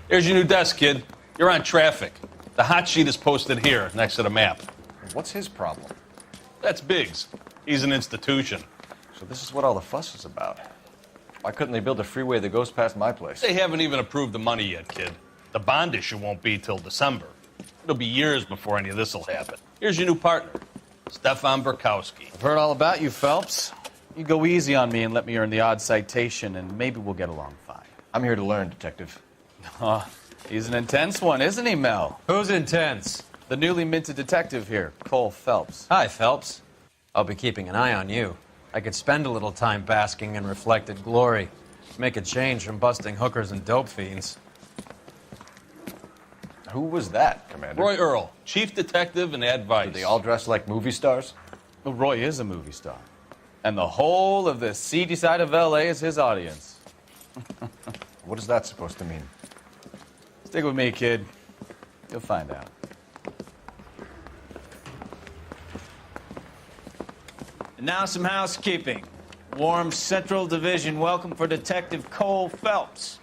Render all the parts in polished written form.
Here's your new desk, kid. You're on traffic. The hot sheet is posted here, next to the map. What's his problem? That's Biggs. He's an institution. So this is what all the fuss is about. Why couldn't they build a freeway that goes past my place? They haven't even approved the money yet, kid. The bond issue won't be till December. It'll be years before any of this will happen. Here's your new partner, Stefan Burkowski. I've heard all about you, Phelps. You go easy on me and let me earn the odd citation, and maybe we'll get along fine. I'm here to learn, Detective. Oh, he's an intense one, isn't he, Mel? Who's intense? The newly minted detective here, Cole Phelps. Hi, Phelps. I'll be keeping an eye on you. I could spend a little time basking in reflected glory. Make a change from busting hookers and dope fiends. Who was that, Commander? Roy Earl, chief detective and advice. Do they all dress like movie stars? Well, Roy is a movie star. And the whole of the seedy side of L.A. is his audience. What is that supposed to mean? Stick with me, kid. You'll find out. And now some housekeeping. Warm Central Division welcome for Detective Cole Phelps.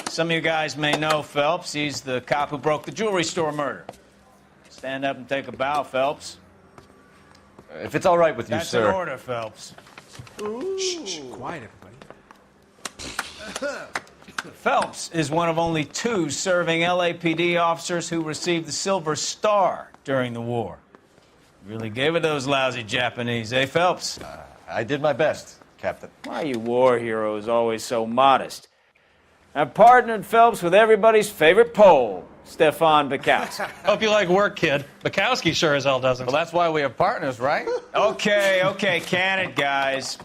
Some of you guys may know Phelps. He's the cop who broke the jewelry store murder. Stand up and take a bow, Phelps. If it's all right with you, That's sir. an order, Phelps. Shh, quiet, everybody. Phelps is one of only 2 serving LAPD officers who received the Silver Star during the war. Really gave it those lousy Japanese, eh, Phelps? I did my best, Captain. Why are you war heroes always so modest? I've partnered Phelps with everybody's favorite Pole, Stefan Burkowski. Hope you like work, kid. Bukowski sure as hell doesn't. Well, that's why we have partners, right? Okay, can it, guys.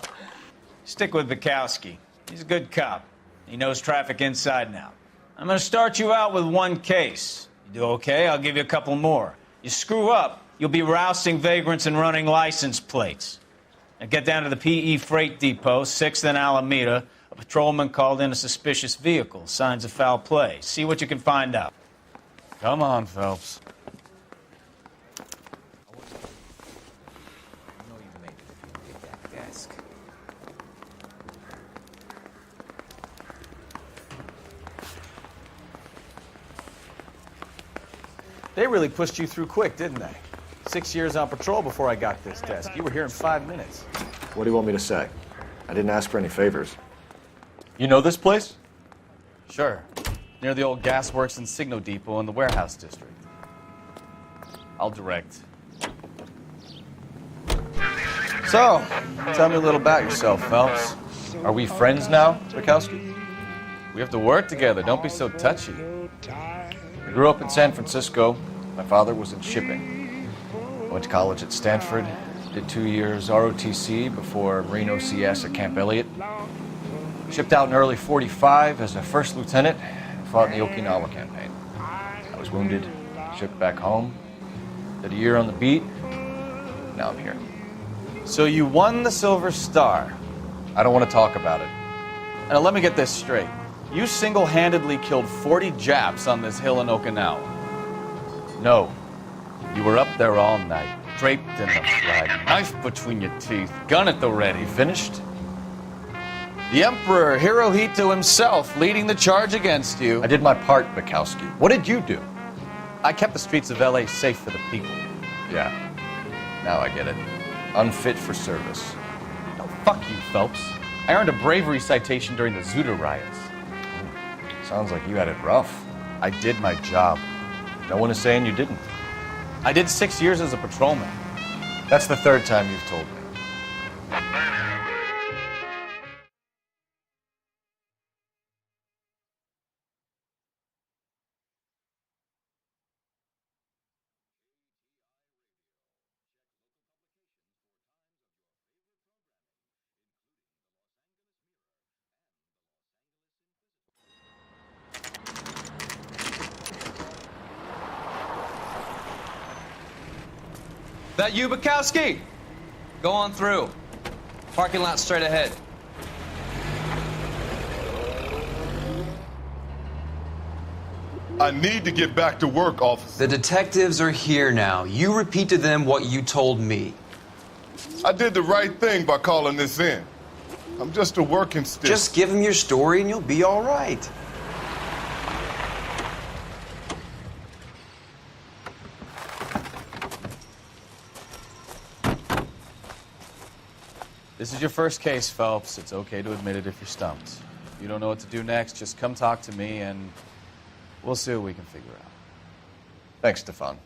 Stick with Burkowski. He's a good cop. He knows traffic inside and out. I'm going to start you out with 1 case. You do okay, I'll give you a couple more. You screw up, you'll be rousting vagrants and running license plates. Now get down to the PE Freight Depot, 6th and Alameda. A patrolman called in a suspicious vehicle. Signs of foul play. See what you can find out. Come on, Phelps. They really pushed you through quick, didn't they? 6 years on patrol before I got this desk. You were here in 5 minutes. What do you want me to say? I didn't ask for any favors. You know this place? Sure. Near the old gasworks and Signo Depot in the warehouse district. I'll direct. So, tell me a little about yourself, Phelps. Are we friends now, Burkowski? We have to work together. Don't be so touchy. I grew up in San Francisco. My father was in shipping. I went to college at Stanford. Did 2 years ROTC before Marine OCS at Camp Elliott. Shipped out in early '45 as a first lieutenant. Fought in the Okinawa campaign. I was wounded. Shipped back home. Did a year on the beat. Now I'm here. So you won the Silver Star. I don't want to talk about it. Now let me get this straight. You single-handedly killed 40 Japs on this hill in Okinawa. No. You were up there all night, draped in the flag, knife between your teeth, gun at the ready. Finished? The Emperor Hirohito himself leading the charge against you. I did my part, Bukowski. What did you do? I kept the streets of L.A. safe for the people. Yeah. Now I get it. Unfit for service. No, fuck you, Phelps. I earned a bravery citation during the Zuda riots. Sounds like you had it rough. I did my job. No one is saying you didn't. I did 6 years as a patrolman. That's the 3rd time you've told me. That you, Bukowski? Go on through. Parking lot straight ahead. I need to get back to work, officer. The detectives are here now. You repeat to them what you told me. I did the right thing by calling this in. I'm just a working stiff. Just give them your story and you'll be all right. This is your first case, Phelps. It's okay to admit it if you're stumped. If you don't know what to do next, just come talk to me and we'll see what we can figure out. Thanks, Stefan.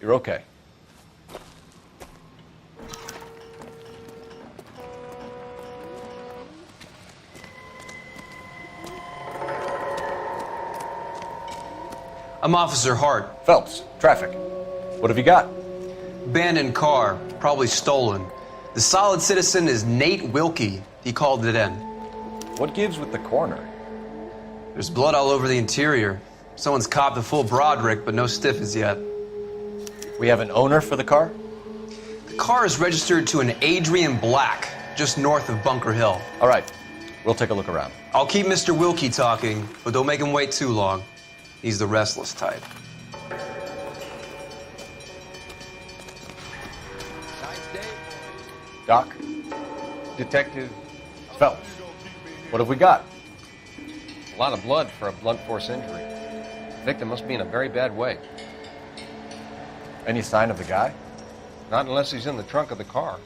You're okay. I'm Officer Hart. Phelps, traffic. What have you got? Abandoned car, probably stolen. The solid citizen is Nate Wilkie. He called it in. What gives with the coroner? There's blood all over the interior. Someone's copped a full Broderick, but no stiff as yet. We have an owner for the car? The car is registered to an Adrian Black, just north of Bunker Hill. All right, we'll take a look around. I'll keep Mr. Wilkie talking, but don't make him wait too long. He's the restless type. Doc? Detective, Phelps. What have we got? a lot of blood for a blunt force injury. The victim must be in a very bad way. Any sign of the guy? Not unless he's in the trunk of the car.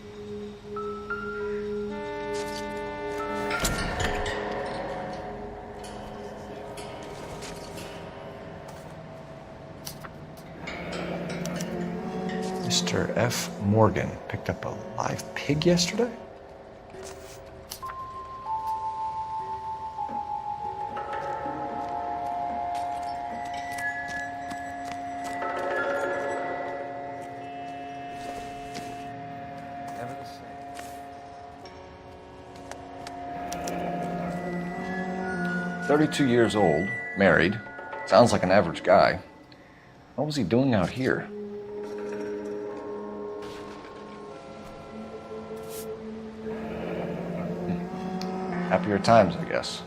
Mr. F. Morgan picked up a live pig yesterday? Never the same. 32 years old, married. Sounds like an average guy. What was he doing out here? Happier times, I guess.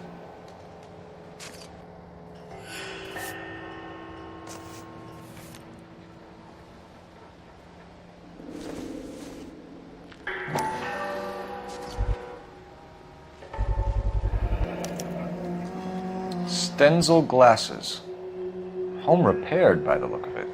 Stenzel glasses. Home repaired by the look of it.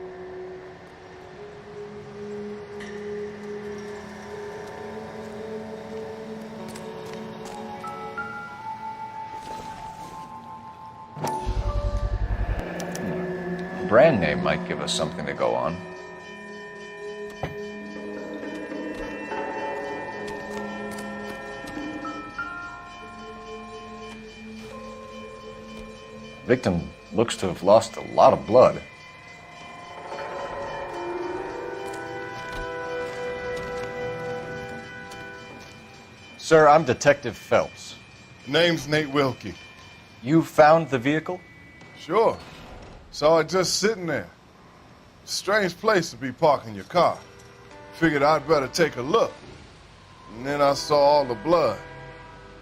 Brand name might give us something to go on. Victim looks to have lost a lot of blood. Sir, I'm Detective Phelps. Name's Nate Wilkie. You found the vehicle? Sure. Saw it just sitting there. Strange place to be parking your car. Figured I'd better take a look. And then I saw all the blood.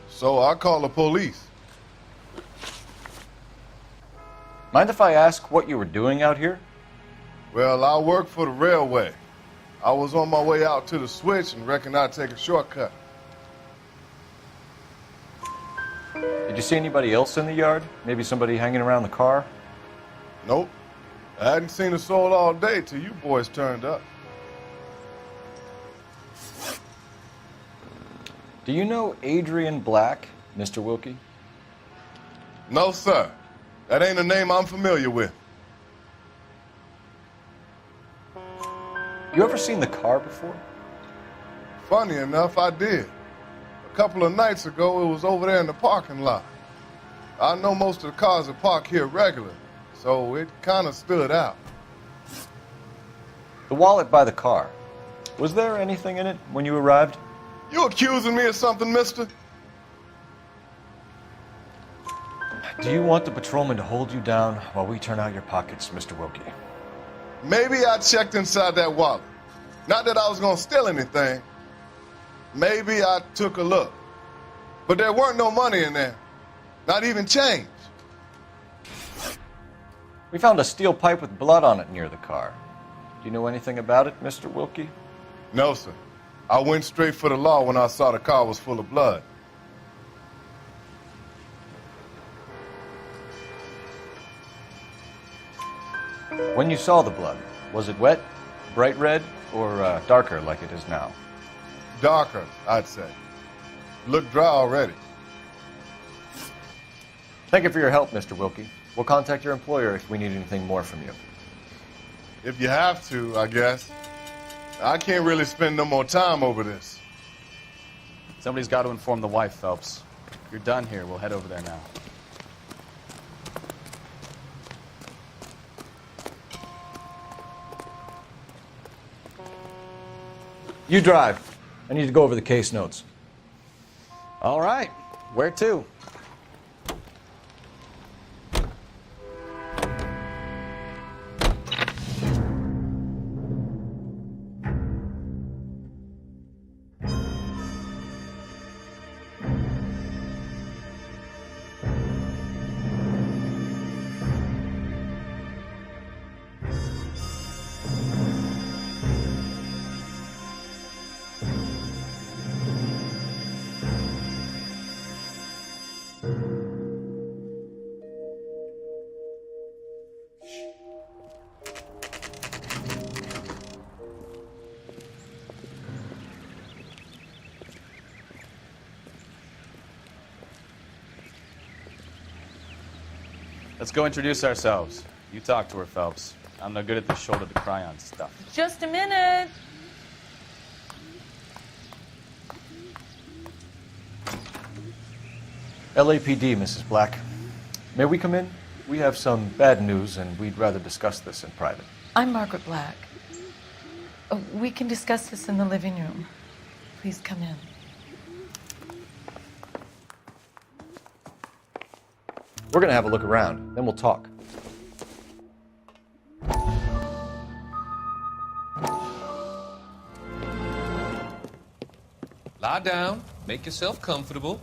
So I called the police. Mind if I ask what you were doing out here? Well, I work for the railway. I was on my way out to the switch and reckoned I'd take a shortcut. Did you see anybody else in the yard? Maybe somebody hanging around the car? Nope. I hadn't seen a soul all day till you boys turned up. Do you know Adrian Black, Mr. Wilkie? No, sir. That ain't a name I'm familiar with. You ever seen the car before? Funny enough, I did. A couple of nights ago, it was over there in the parking lot. I know most of the cars are parked here regularly, so it kind of stood out. The wallet by the car. Was there anything in it when you arrived? You accusing me of something, mister? Do you want the patrolman to hold you down while we turn out your pockets, Mr. Wilkie? Maybe I checked inside that wallet. Not that I was gonna steal anything. Maybe I took a look. But there weren't no money in there. Not even change. We found a steel pipe with blood on it near the car. Do you know anything about it, Mr. Wilkie? No, sir. I went straight for the law when I saw the car was full of blood. When you saw the blood, was it wet, bright red, or darker like it is now? Darker, I'd say. Look dry already. Thank you for your help, Mr. Wilkie. We'll contact your employer if we need anything more from you. If you have to, I guess. I can't really spend no more time over this. Somebody's got to inform the wife, Phelps. If you're done here, we'll head over there now. You drive. I need to go over the case notes. All right. Where to? Let's go introduce ourselves. You talk to her, Phelps. I'm no good at this shoulder to cry on stuff. Just a minute. LAPD, Mrs. Black. May we come in? We have some bad news, and we'd rather discuss this in private. I'm Margaret Black. We can discuss this in the living room. Please come in. We're gonna have a look around, then we'll talk. Lie down, make yourself comfortable.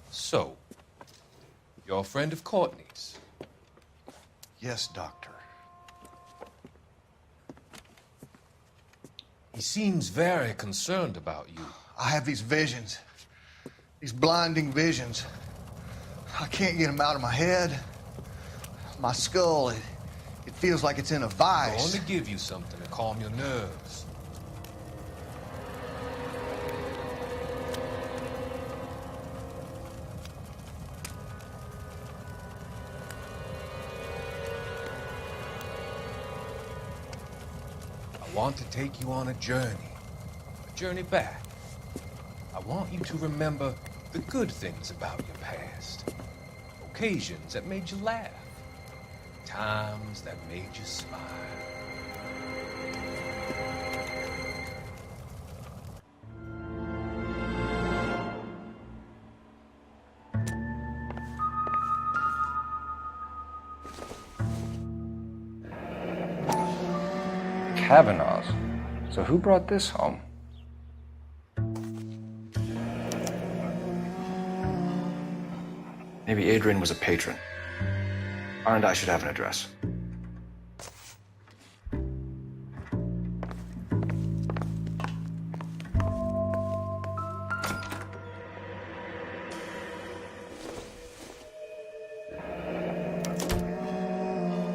So, you're a friend of Courtney's? Yes, Doctor. He seems very concerned about you. I have these visions, these blinding visions. I can't get them out of my head. My skull, it feels like it's in a I'm vice. going to give you something to calm your nerves. I want to take you on a journey back. I want you to remember the good things about your past. Occasions that made you laugh. Times that made you smile. Kavanaugh's. So who brought this home? Maybe Adrian was a patron. R&I should have an address.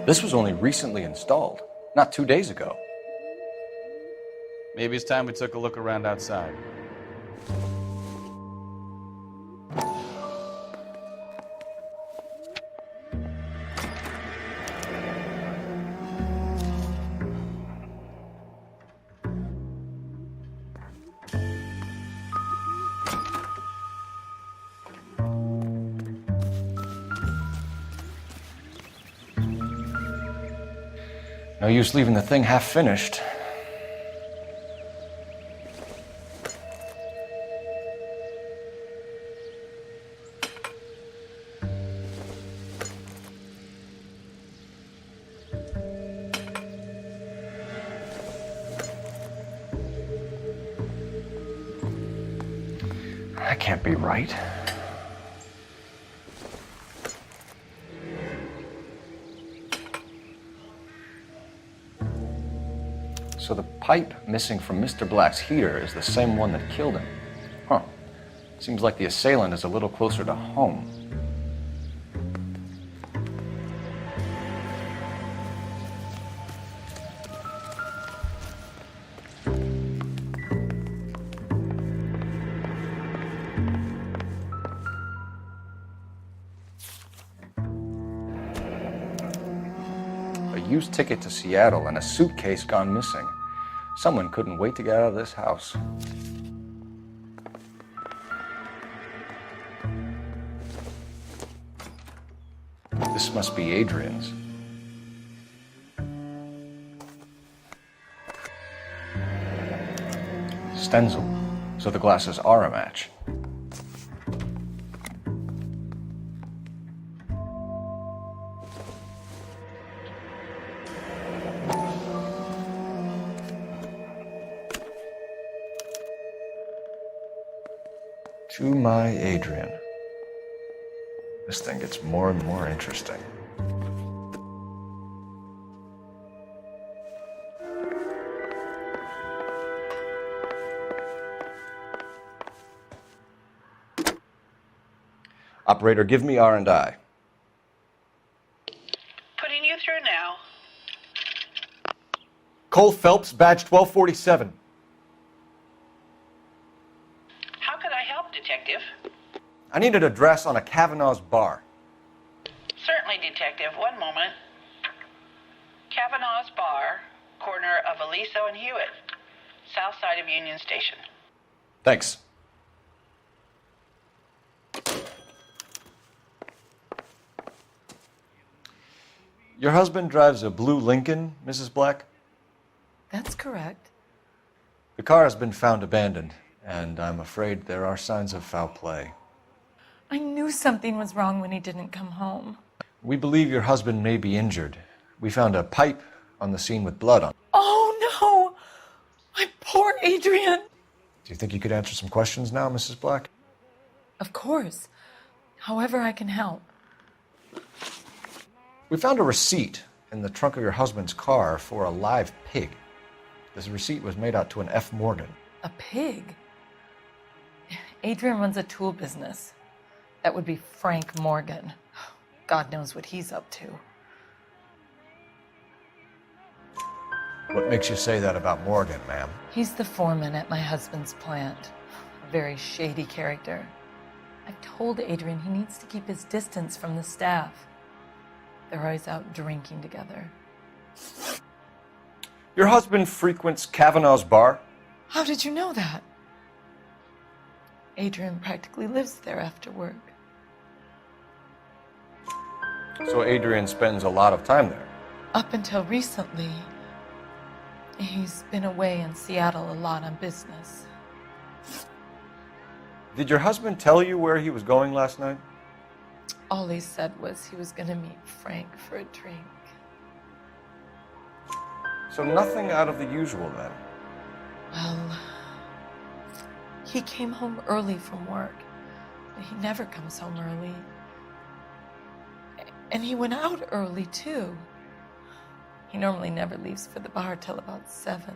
This was only recently installed, not 2 days ago. Maybe it's time we took a look around outside. No use leaving the thing half finished. That can't be right. So the pipe missing from Mr. Black's heater is the same one that killed him. Huh. Seems like the assailant is a little closer to home. used ticket to Seattle and a suitcase gone missing. Someone couldn't wait to get out of this house. This must be Adrian's. Stencil, so the glasses are a match. To my Adrian. This thing gets more and more interesting. Operator, give me R&I. Putting you through now. Cole Phelps, badge 1247. How could I help, Detective? I need an address on a Kavanaugh's bar. Certainly, Detective. One moment. Kavanaugh's Bar, corner of Aliso and Hewitt, south side of Union Station. Thanks. Your husband drives a blue Lincoln, Mrs. Black? That's correct. The car has been found abandoned, and I'm afraid there are signs of foul play. I knew something was wrong when he didn't come home. We believe your husband may be injured. We found a pipe on the scene with blood on it. Oh, no! My poor Adrian! Do you think you could answer some questions now, Mrs. Black? Of course. However I can help. We found a receipt in the trunk of your husband's car for a live pig. This receipt was made out to an F. Morgan. A pig? Adrian runs a tool business. That would be Frank Morgan. God knows what he's up to. What makes you say that about Morgan, ma'am? He's the foreman at my husband's plant. A very shady character. I've told Adrian he needs to keep his distance from the staff. They're always out drinking together. Your husband frequents Kavanaugh's bar? How did you know that? Adrian practically lives there after work. So Adrian spends a lot of time there? Up until recently, he's been away in Seattle a lot on business. Did your husband tell you where he was going last night? All he said was he was going to meet Frank for a drink. So nothing out of the usual then? Well, he came home early from work. He never comes home early. And he went out early, too. He normally never leaves for the bar till about 7.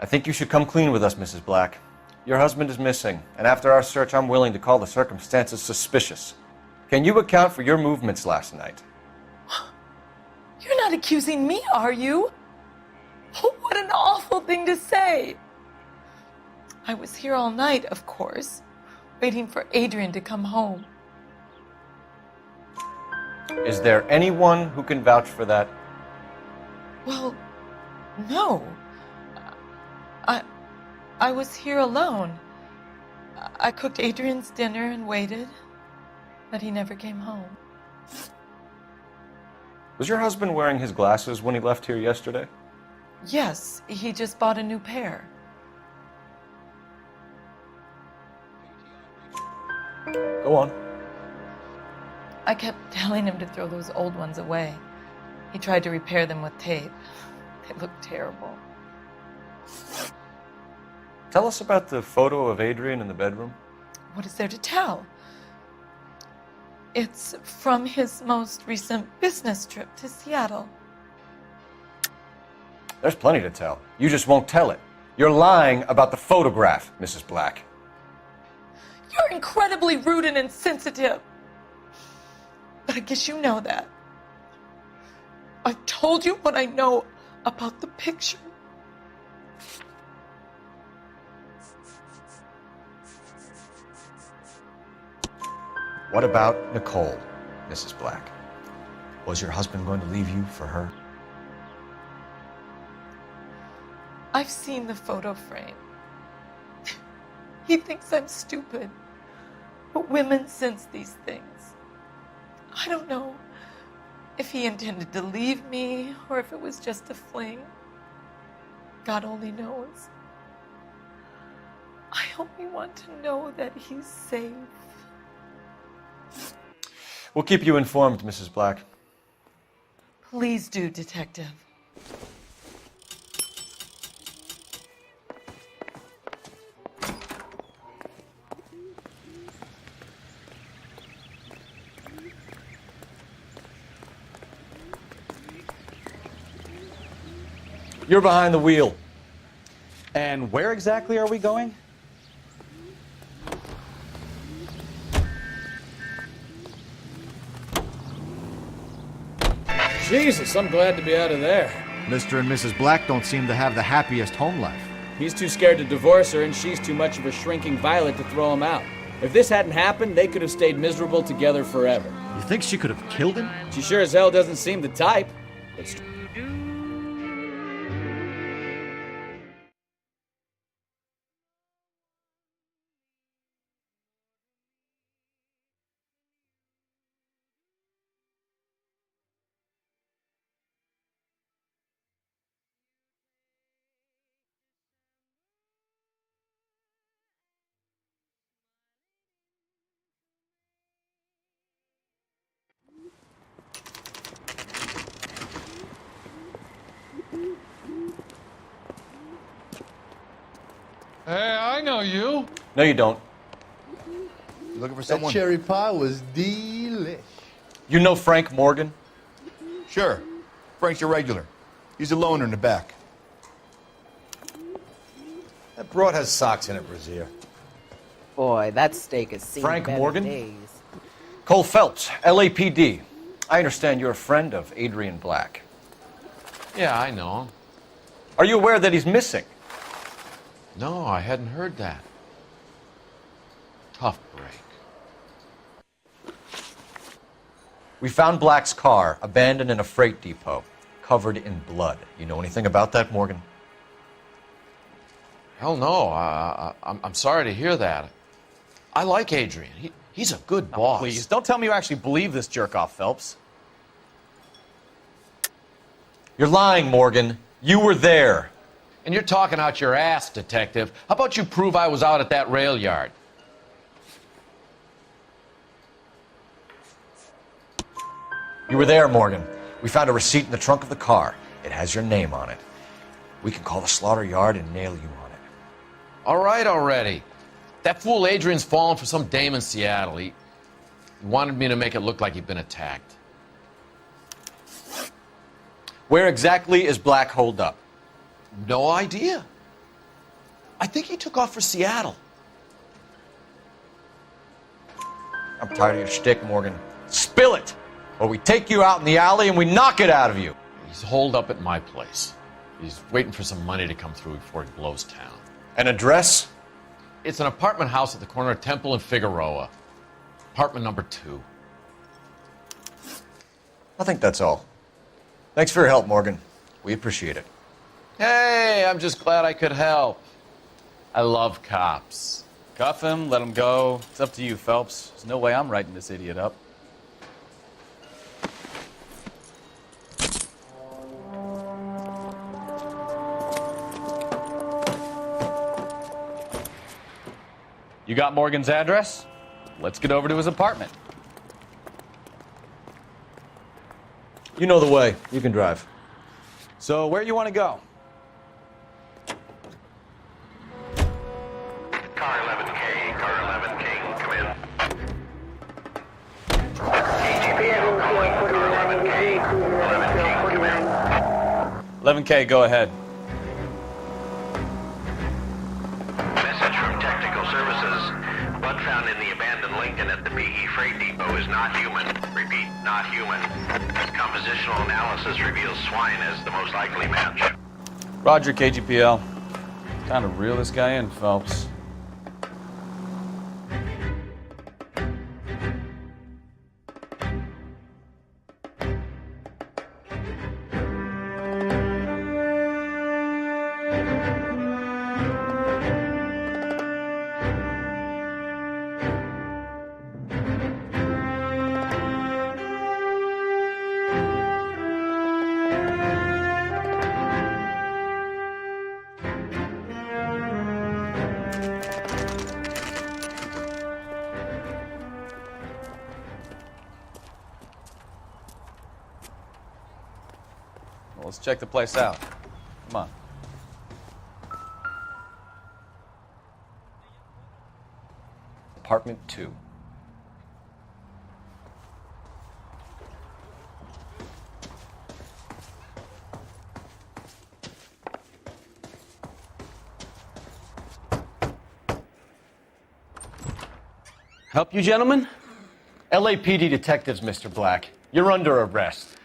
I think you should come clean with us, Mrs. Black. Your husband is missing, and after our search, I'm willing to call the circumstances suspicious. Can you account for your movements last night? You're not accusing me, are you? What an awful thing to say. I was here all night, of course, waiting for Adrian to come home. Is there anyone who can vouch for that? Well, no. I was here alone. I cooked Adrian's dinner and waited, but he never came home. Was your husband wearing his glasses when he left here yesterday? Yes, he just bought a new pair. Go on. I kept telling him to throw those old ones away. He tried to repair them with tape. They looked terrible. Tell us about the photo of Adrian in the bedroom. What is there to tell? It's from his most recent business trip to Seattle. There's plenty to tell. You just won't tell it. You're lying about the photograph, Mrs. Black. You're incredibly rude and insensitive. But I guess you know that. I've told you what I know about the picture. What about Nicole, Mrs. Black? Was your husband going to leave you for her? I've seen the photo frame. He thinks I'm stupid. But women sense these things. I don't know if he intended to leave me or if it was just a fling. God only knows. I only want to know that he's safe. We'll keep you informed, Mrs. Black. Please do, Detective. You're behind the wheel. And where exactly are we going? Jesus, I'm glad to be out of there. Mr. and Mrs. Black don't seem to have the happiest home life. He's too scared to divorce her, and she's too much of a shrinking violet to throw him out. If this hadn't happened, they could have stayed miserable together forever. You think she could have killed him? She sure as hell doesn't seem the type. But Hey, I know you. No, you don't. You looking for someone? That cherry pie was delish. You know Frank Morgan? Sure. Frank's your regular. He's a loner in the back. That broad has socks in it, Brazier. Boy, that steak has seen Frank better Morgan? days. Cole Phelps, LAPD. I understand you're a friend of Adrian Black. Yeah, I know him. Are you aware that he's missing? No, I hadn't heard that. Tough break. We found Black's car abandoned in a freight depot, covered in blood. You know anything about that, Morgan? Hell no. I'm sorry to hear that. I like Adrian. He's a good boss. Please, don't tell me you actually believe this jerk-off, Phelps. You're lying, Morgan. You were there. And you're talking out your ass, detective. How about you prove I was out at that rail yard? You were there, Morgan. We found a receipt in the trunk of the car. It has your name on it. We can call the slaughter yard and nail you on it. All right already. That fool Adrian's fallen for some dame in Seattle. He wanted me to make it look like he'd been attacked. Where exactly is Black holed up? No idea. I think he took off for Seattle. I'm tired of your shtick, Morgan. Spill it! Or we take you out in the alley and we knock it out of you. He's holed up at my place. He's waiting for some money to come through before he blows town. An address? It's an apartment house at the corner of Temple and Figueroa. Apartment number 2. I think that's all. Thanks for your help, Morgan. We appreciate it. Hey, I'm just glad I could help. I love cops. Cuff him, let him go. It's up to you, Phelps. There's no way I'm writing this idiot up. You got Morgan's address? Let's get over to his apartment. You know the way. You can drive. So, where you want to go? Car 11K, car 11K, come in. KGPL calling for 11K, 11K, come in. 11K, go ahead. Message from Technical Services. Blood found in the abandoned Lincoln at the PE Freight Depot is not human. Repeat, not human. Compositional analysis reveals swine as the most likely match. Roger, KGPL. Time to reel this guy in, Phelps. Let's check the place out. Come on. Apartment 2. Help you, gentlemen? LAPD detectives, Mr. Black. You're under arrest.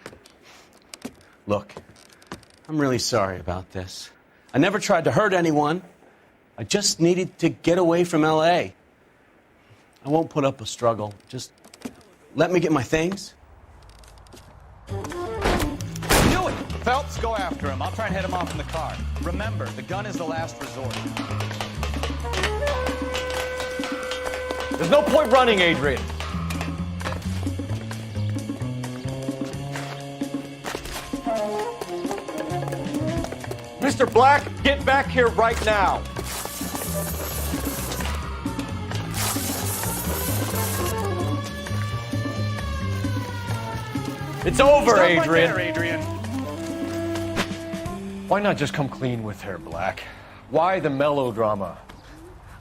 Look, I'm really sorry about this. I never tried to hurt anyone. I just needed to get away from L.A. I won't put up a struggle. Just let me get my things. Do it! Phelps, go after him. I'll try and head him off in the car. Remember, the gun is the last resort. There's no point running, Adrian. Mr. Black, get back here right now. It's over, Stop Adrian. right there, Adrian. Why not just come clean with her, Black? Why the melodrama?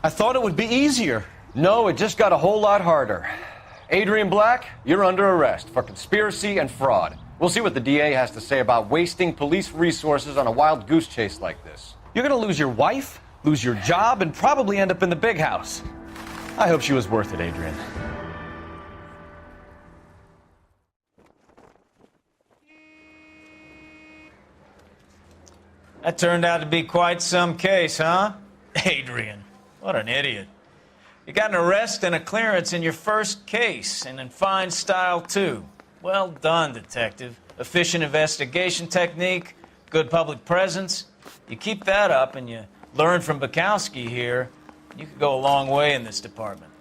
I thought it would be easier. No, it just got a whole lot harder. Adrian Black, you're under arrest for conspiracy and fraud. We'll see what the DA has to say about wasting police resources on a wild goose chase like this. You're gonna lose your wife, lose your job, and probably end up in the big house. I hope she was worth it, Adrian. That turned out to be quite some case, huh? Adrian, what an idiot. You got an arrest and a clearance in your first case, and in fine style, too. Well done, detective. Efficient investigation technique, good public presence. You keep that up and you learn from Bukowski here, you could go a long way in this department.